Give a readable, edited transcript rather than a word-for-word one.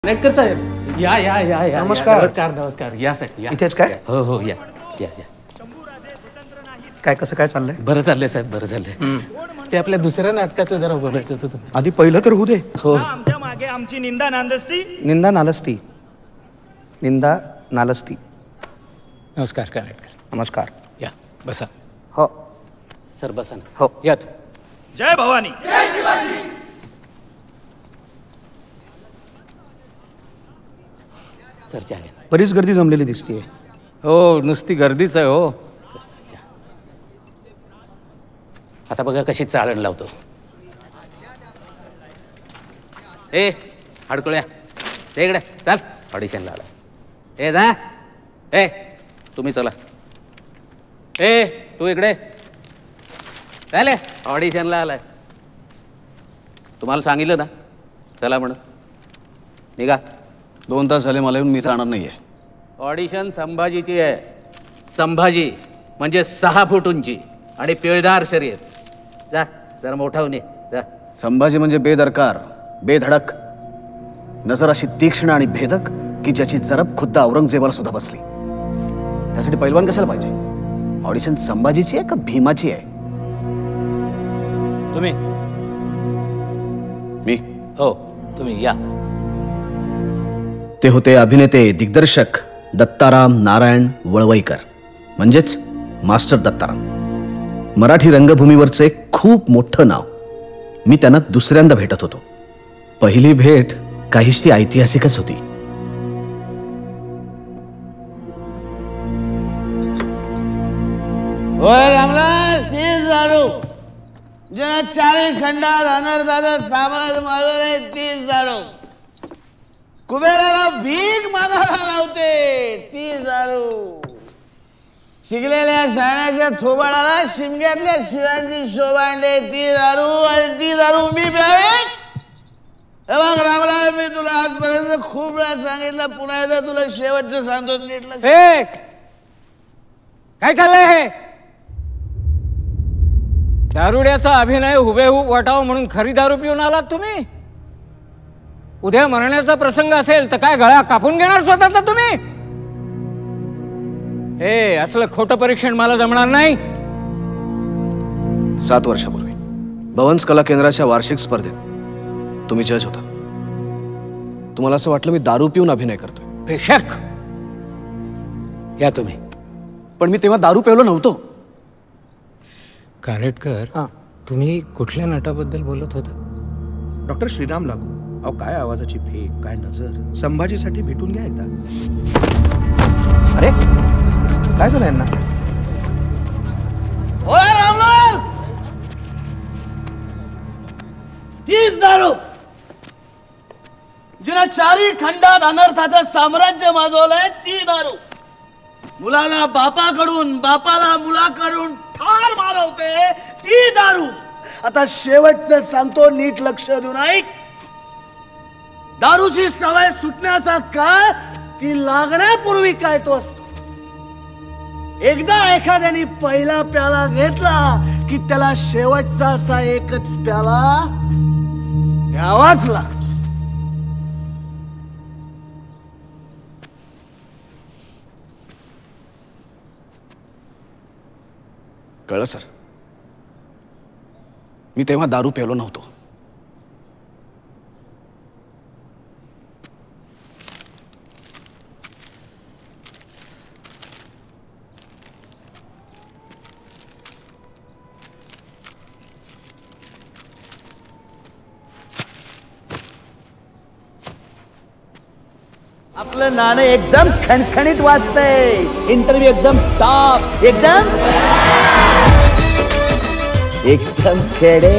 नेटकर साहेब या या या या नमस्कार. नमस्कार नमस्कार या साहेब या. इथेच काय? हो हो या या या. काय कसं काय चाललंय? बरं चाललंय साहेब बरं चाललंय. ते आपल्या दुसऱ्या नाटकाचं जरा बोलायचं होतं तुमचं. आधी पहिलं तर होऊ दे. हो आमच्या मागे आमची निंदा नांदस्ती. निंदा नालस्ती. निंदा नालस्ती. नमस्कार का नेटकर. नमस्कार. या बसा. हो सर बसा ना. हो. या तू. जय भवानी. सर चहा घ्या. बरीच गर्दी जमलेली दिसतीये. हो नुसती गर्दीच आहे हो. सर, चहा. आता बघा कशी चाळण लावतो. ए हडकुळ्या ते इकडे चाल ऑडिशनला आला. ए जा ए तुम्ही चला. ए तू इकडे चाले ऑडिशनला आलाय. तुम्हाला सांगितलं ना चला म्हणून निघा. 2 तास झाले मला येऊन मी जाणार नाहीये. ऑडिशन संभाजीची आहे. संभाजी म्हणजे 6 फूट उंची आणि पिळदार शर्यत. जा जरा मोठा होऊन ये जा. संभाजी म्हणजे बेदरकार बेधडक नजर अशी तीक्ष्ण आणि भेदक की ज्याची जरब खुद्द औरंगजेबाला सुद्धा बसली. त्यासाठी पैलवान कशाला पाहिजे? ऑडिशन संभाजीची आहे का भीमाची आहे? तुम्ही मी हो तुम्ही या. ते होते अभिनेते दिग्दर्शक दत्ताराम नारायण वळवईकर म्हणजेच मास्टर दत्ताराम. मराठी रंगभूमीवरचे खूप मोठं नाव. मी त्यांना दुसऱ्यांदा भेटत होतो. पहिली भेट काहीशी ऐतिहासिकच होती. रामलाल तीच दारू ज्यांना 4 खंडात अनर्थाचं साम्राज्य माजवलंय तीच दारू. कुबेराला भीक मागायला लावते तीच दारू. शिकलेल्या शाण्याच्या थोबाडाला शिमग्यातल्या शिवांची शोभा आणली ती दारू. आणि ती दारू मी प्यावे. बघ रामलाल मी तुला आजपर्यंत खूप वेळा सांगितलं पुन्हा एकदा तुला शेवटचं सांगतो नीट लक्ष. काय चाललंय हे? दारुड्याचा अभिनय हुबेहूब वाटावं म्हणून खरी दारू पिऊन आलात तुम्ही? उद्या मरण्याचा प्रसंग असेल तर काय गळा कापून घेणार स्वतःचा तुम्ही? हे असलं खोटं परीक्षण मला जमणार नाही. 7 वर्षापूर्वी भवन्स कला केंद्राच्या वार्षिक स्पर्धेत तुम्ही जज होता. तुम्हाला असं वाटलं मी दारू पिऊन अभिनय करतोय. बेशक या तुम्ही. पण मी तेव्हा दारू प्यायलो नव्हतो. कानेटकर तुम्ही कुठल्या नटाबद्दल बोलत होता? डॉक्टर श्रीराम लागू. अहो काय आवाजाची फेक काय नजर. संभाजीसाठी भेटून घ्या एकदा. अरे काय झालं यांना? रामलाल तीच दारू जिला 4 खंडात अनर्थाचं साम्राज्य माजवलंय ती दारू. मुलाला बापाकडून बापाला मुलाकडून ठार मारवते ती दारू. आता शेवटचं सांगतो नीट लक्ष देऊन ऐक. दारूची सवय सुटण्याचा काळ ती लागण्यापूर्वी काय तो असतो. एकदा एखाद्याने पहिला प्याला घेतला की त्याला शेवटचा असा एकच प्याला घ्यावाच लागतो. कळलं सर. मी तेव्हा दारू प्यायलो नव्हतो. आपलं नाणं एकदम खणखणीत वाजतंय. इंटरव्ह्यू एकदम टॉप एकदम खेडे.